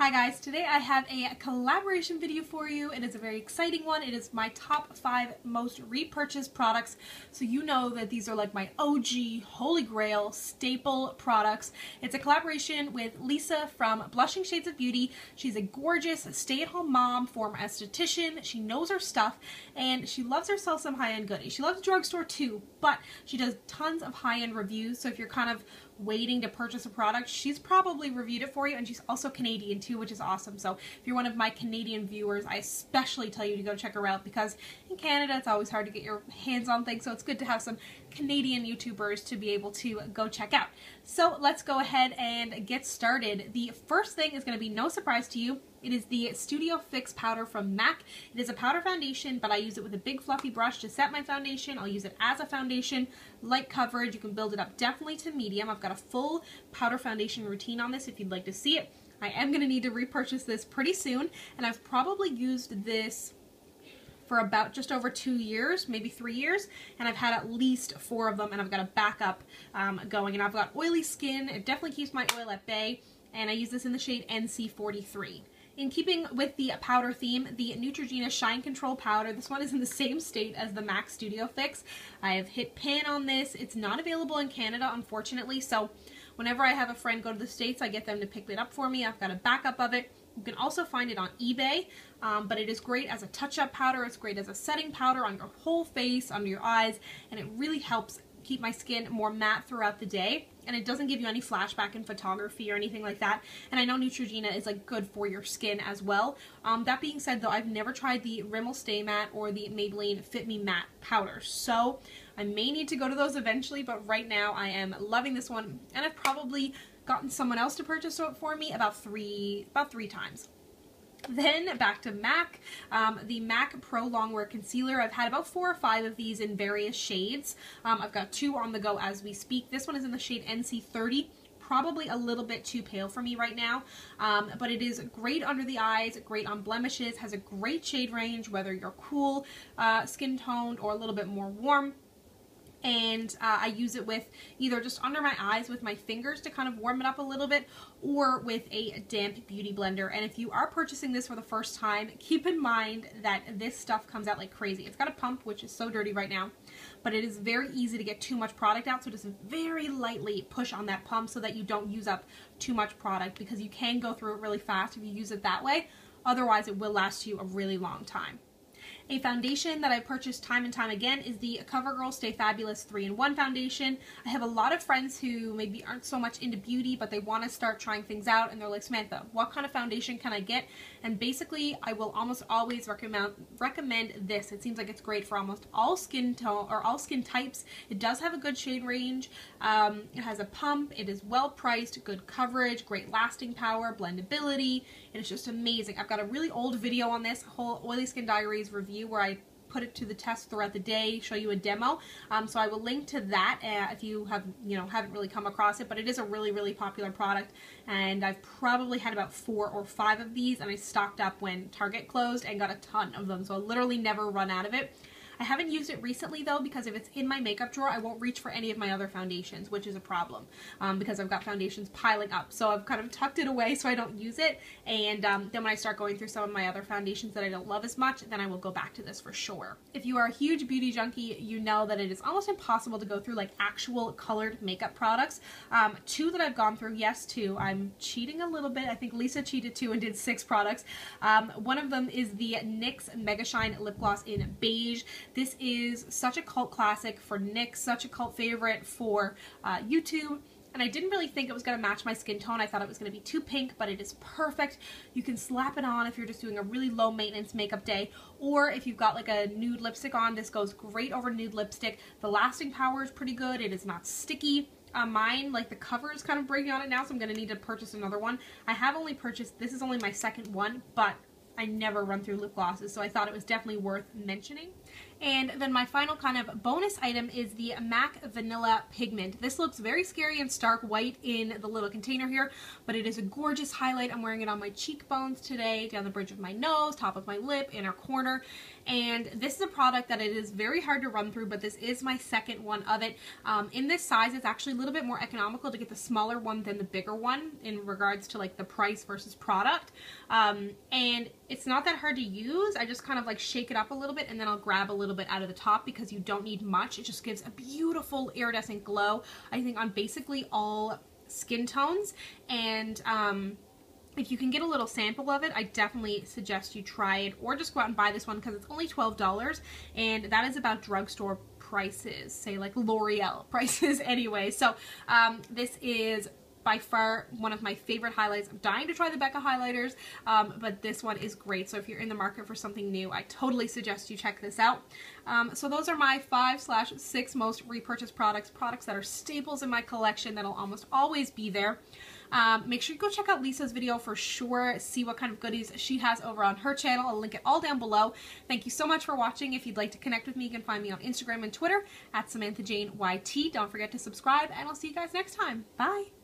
Hi guys, today I have a collaboration video for you. It is a very exciting one. It is my top 5 most repurchased products. So you know that these are like my OG, holy grail, staple products. It's a collaboration with Lisa from Blushing Shades of Beauty. She's a gorgeous stay-at-home mom, former esthetician. She knows her stuff and she loves herself some high-end goodies. She loves drugstore too, but she does tons of high-end reviews. So if you're kind of waiting to purchase a product, she's probably reviewed it for you, and she's also Canadian too, which is awesome. So if you're one of my Canadian viewers, I especially tell you to go check her out, because in Canada it's always hard to get your hands on things, so it's good to have some Canadian YouTubers to be able to go check out. So let's go ahead and get started. The first thing is going to be no surprise to you. It is the Studio Fix powder from MAC. It is a powder foundation, but I use it with a big fluffy brush to set my foundation. I'll use it as a foundation. Light coverage, you can build it up definitely to medium. I've got a full powder foundation routine on this if you'd like to see it. I am going to need to repurchase this pretty soon, and I've probably used this for about just over 2 years, maybe 3 years, and I've had at least 4 of them, and I've got a backup going, and I've got oily skin. It definitely keeps my oil at bay, and I use this in the shade NC43. In keeping with the powder theme, the Neutrogena Shine Control Powder. This one is in the same state as the MAC Studio Fix. I have hit pan on this. It's not available in Canada, unfortunately, so whenever I have a friend go to the States, I get them to pick it up for me. I've got a backup of it. You can also find it on eBay, but it is great as a touch-up powder. It's great as a setting powder on your whole face, under your eyes, and it really helps keep my skin more matte throughout the day, and it doesn't give you any flashback in photography or anything like that. And I know Neutrogena is like good for your skin as well. That being said though, I've never tried the Rimmel Stay Matte or the Maybelline Fit Me Matte powder, so I may need to go to those eventually, but right now I am loving this one, and I've probably gotten someone else to purchase it for me about three times. Then back to MAC, the MAC Pro Longwear Concealer. I've had about 4 or 5 of these in various shades. I've got 2 on the go as we speak. This one is in the shade NC30. Probably a little bit too pale for me right now, but it is great under the eyes, great on blemishes, has a great shade range, whether you're cool, skin toned, or a little bit more warm. And I use it with either just under my eyes with my fingers to kind of warm it up a little bit, or with a damp beauty blender. And if you are purchasing this for the first time, keep in mind that this stuff comes out like crazy. It's got a pump, which is so dirty right now, but it is very easy to get too much product out, so just very lightly push on that pump so that you don't use up too much product, because you can go through it really fast if you use it that way. Otherwise, it will last you a really long time. A foundation that I purchased time and time again is the Covergirl Stay Fabulous 3-in-1 foundation. I have a lot of friends who maybe aren't so much into beauty, but they want to start trying things out, and they're like, Samantha, what kind of foundation can I get? And basically, I will almost always recommend this. It seems like it's great for almost all skin tone or all skin types. It does have a good shade range. It has a pump. It is well priced, good coverage, great lasting power, blendability. It is just amazing. I've got a really old video on this, whole Oily Skin Diaries review, where I put it to the test throughout the day, show you a demo. So I will link to that if you have, haven't really come across it, but it is a really, really popular product, and I've probably had about 4 or 5 of these, and I stocked up when Target closed and got a ton of them, so I literally never run out of it. I haven't used it recently though, because if it's in my makeup drawer, I won't reach for any of my other foundations, which is a problem, because I've got foundations piling up. So I've kind of tucked it away so I don't use it, and then when I start going through some of my other foundations that I don't love as much, then I will go back to this for sure. If you are a huge beauty junkie, you know that it is almost impossible to go through like actual colored makeup products. 2 that I've gone through, yes, 2. I'm cheating a little bit. I think Lisa cheated too and did 6 products. One of them is the NYX Megashine Lip Gloss in Beige. This is such a cult classic for NYX, such a cult favorite for YouTube, and I didn't really think it was going to match my skin tone. I thought it was going to be too pink, but it is perfect. You can slap it on if you're just doing a really low maintenance makeup day, or if you've got like a nude lipstick on, this goes great over nude lipstick. The lasting power is pretty good. It is not sticky. Mine, like the cover is kind of breaking on it now, so I'm going to need to purchase another one. I have only purchased, this is only my second one, but I never run through lip glosses, so I thought it was definitely worth mentioning. And then my final kind of bonus item is the MAC Vanilla Pigment. This looks very scary and stark white in the little container here, but it is a gorgeous highlight. I'm wearing it on my cheekbones today, down the bridge of my nose, top of my lip, inner corner. And this is a product that it is very hard to run through, but this is my second one of it. In this size, it's actually a little bit more economical to get the smaller one than the bigger one in regards to like the price versus product. And it's not that hard to use. I just kind of like shake it up a little bit and then I'll grab a little bit out of the top because you don't need much. It just gives a beautiful iridescent glow, I think, on basically all skin tones. And if you can get a little sample of it, I definitely suggest you try it, or just go out and buy this one because it's only $12, and that is about drugstore prices, say like L'Oreal prices anyway. So this is by far one of my favorite highlights. I'm dying to try the Becca highlighters, but this one is great. So if you're in the market for something new, I totally suggest you check this out. So those are my 5/6 most repurchased products that are staples in my collection that'll almost always be there. Make sure you go check out Lisa's video for sure, see what kind of goodies she has over on her channel. I'll link it all down below. Thank you so much for watching. If you'd like to connect with me, you can find me on Instagram and Twitter at SamanthaJaneYT. Don't forget to subscribe, and I'll see you guys next time. Bye!